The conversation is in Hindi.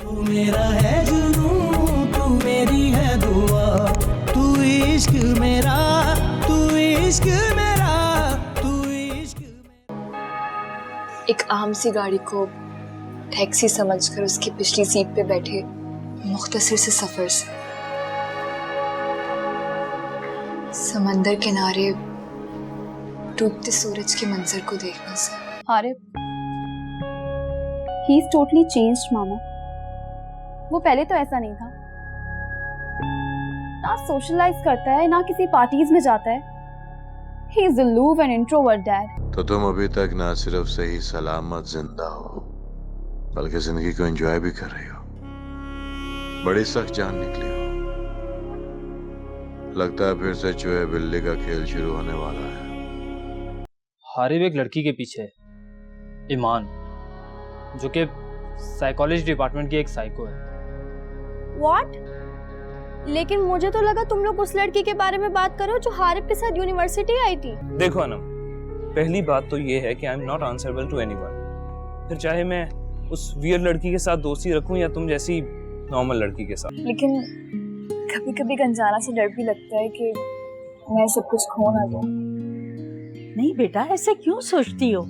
तू मेरा है जुनून, तू मेरी है दुआ, तू इश्क मेरा, तू इश्क मेरा, तू इश्क मेरा। एक आम सी गाड़ी को टैक्सी समझकर उसकी पिछली सीट पे बैठे मुख्तसर से सफर से समंदर किनारे डूबते सूरज के मंजर को देखने से। Arif, he is totally changed मामा। वो पहले तो ऐसा नहीं था, ना सोशलाइज करता है ना किसी पार्टीज में जाता है। He is aloof and introvert dad. तो तुम अभी तक ना सिर्फ सही सलामत जिंदा हो बल्कि जिंदगी को एंजॉय भी कर रही हो। बड़ी सख्त जान निकली हो। लगता है फिर से चूहे बिल्ली का खेल शुरू होने वाला है। हारिब एक लड़की के पीछे है, ईमान, जो कि साइकोलॉजी डिपार्टमेंट की एक साइको है। व्हाट? लेकिन मुझे तो लगा तुम लोग उस लड़की के बारे में बात करो जो हारिब के साथ यूनिवर्सिटी आई थी। देखो अनम, पहली बात तो ये है कि I am not answerable to anyone. फिर चाहे मैं उस वियर लड़की के साथ दोस्ती रखूं या तुम जैसी नॉर्मल लड़की के साथ। लेकिन कभी कभी गंजाना से डर भी लगता है कि मैं सब कुछ खो ना दूं। नहीं बेटा, ऐसे क्यों सोचती हो?